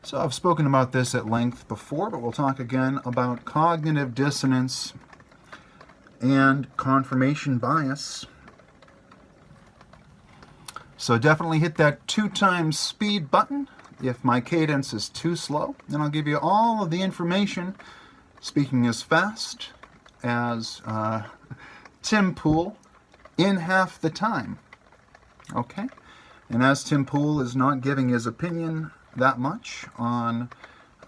So I've spoken about this at length before, but we'll talk again about cognitive dissonance and confirmation bias. So definitely hit that 2x speed button if my cadence is too slow, and I'll give you all of the information, speaking as fast as Tim Pool, in half the time. Okay? And as Tim Pool is not giving his opinion that much on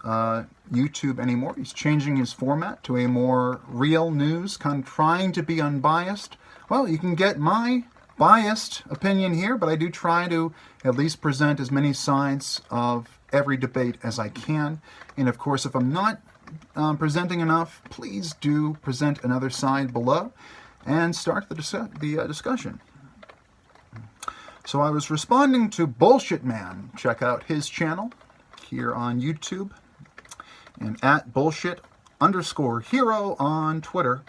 YouTube anymore, he's changing his format to a more real news, kind of trying to be unbiased. Well, you can get my biased opinion here, but I do try to at least present as many sides of every debate as I can. And of course, if I'm not presenting enough, please do present another side below and start the discussion. So I was responding to Bullshit Man. Check out his channel here on YouTube and at bullshit_hero on Twitter.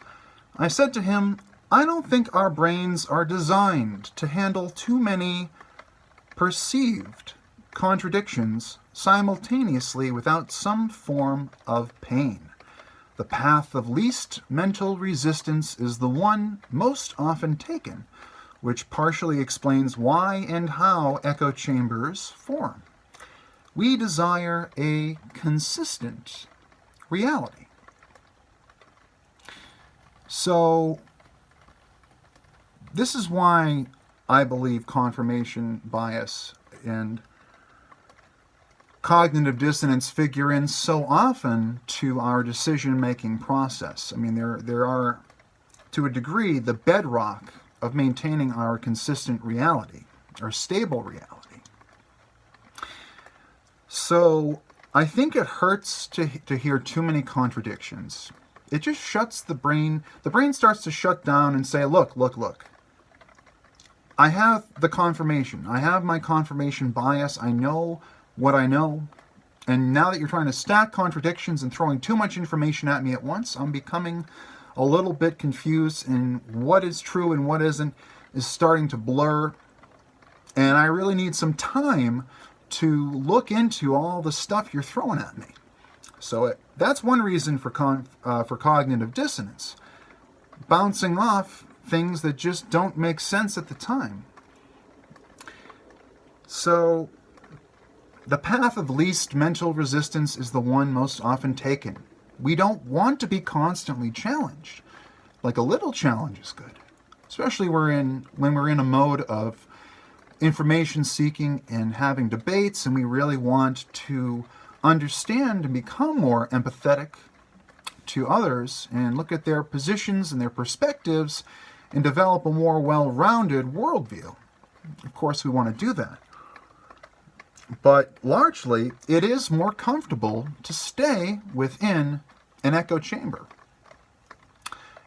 I said to him, I don't think our brains are designed to handle too many perceived contradictions simultaneously without some form of pain. The path of least mental resistance is the one most often taken, which partially explains why and how echo chambers form. We desire a consistent reality. So, this is why I believe confirmation bias and cognitive dissonance figure in so often to our decision-making process. I mean, there are, to a degree, the bedrock of maintaining our consistent reality, or stable reality. So I think it hurts to hear too many contradictions. It just shuts the brain. The brain starts to shut down and say, look. I have the confirmation. I have my confirmation bias. I know what I know. And now that you're trying to stack contradictions and throwing too much information at me at once, I'm becoming a little bit confused, and what is true and what isn't is starting to blur. And I really need some time to look into all the stuff you're throwing at me. So that's one reason for cognitive dissonance. Bouncing off things that just don't make sense at the time. So the path of least mental resistance is the one most often taken. We don't want to be constantly challenged. Like a little challenge is good, especially when we're in a mode of information seeking and having debates, and we really want to understand and become more empathetic to others and look at their positions and their perspectives and develop a more well-rounded worldview. Of course, we want to do that. But largely, it is more comfortable to stay within an echo chamber.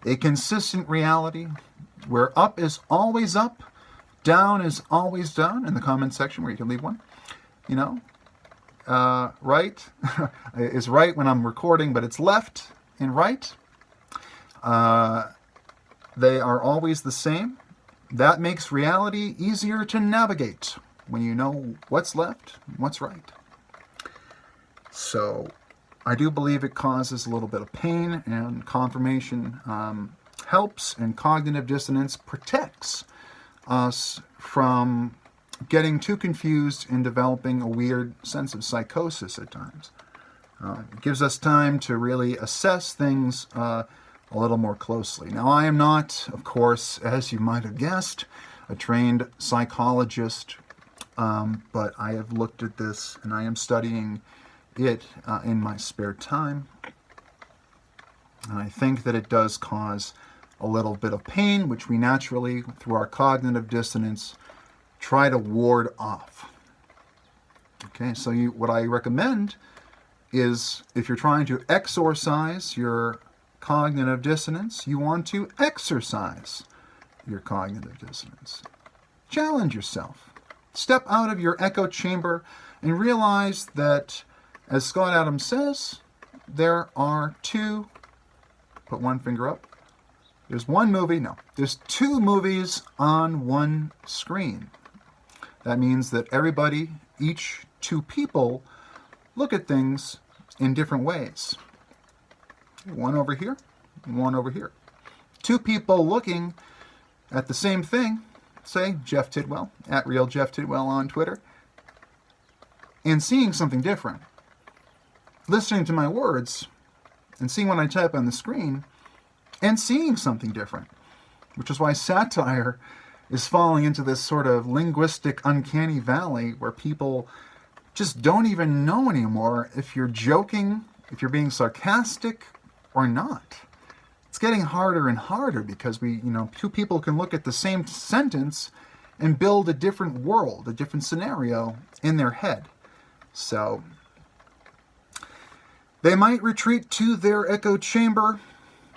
A consistent reality where up is always up, down is always down, in the comment section where you can leave one. You know, right is right when I'm recording, but it's left and right. They are always the same. That makes reality easier to navigate when you know what's left and what's right. So I do believe it causes a little bit of pain, and confirmation helps, and cognitive dissonance protects us from getting too confused and developing a weird sense of psychosis at times. It gives us time to really assess things a little more closely. Now, I am not, of course, as you might have guessed, a trained psychologist, but I have looked at this and I am studying it in my spare time. And I think that it does cause a little bit of pain, which we naturally, through our cognitive dissonance, try to ward off. Okay, so what I recommend is, if you're trying to exorcise your cognitive dissonance, you want to exercise your cognitive dissonance. Challenge yourself. Step out of your echo chamber and realize that, as Scott Adams says, there are two, put one finger up, there's one movie, no, there's two movies on one screen. That means that everybody, each two people, look at things in different ways. One over here, one over here. Two people looking at the same thing, say Jeff Tidwell, at Real Jeff Tidwell on Twitter, and seeing something different. Listening to my words and seeing what I type on the screen and seeing something different, which is why satire is falling into this sort of linguistic uncanny valley where people just don't even know anymore if you're joking, if you're being sarcastic or not. It's getting harder and harder because two people can look at the same sentence and build a different world, a different scenario in their head. So they might retreat to their echo chamber,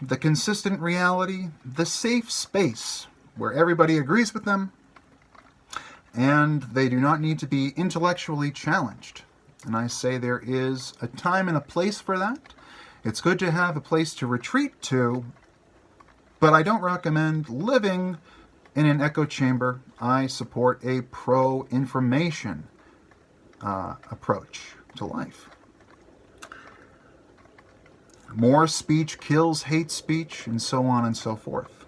the consistent reality, the safe space where everybody agrees with them, and they do not need to be intellectually challenged. And I say there is a time and a place for that. It's good to have a place to retreat to, but I don't recommend living in an echo chamber. I support a pro-information approach to life. More speech kills hate speech, and so on and so forth.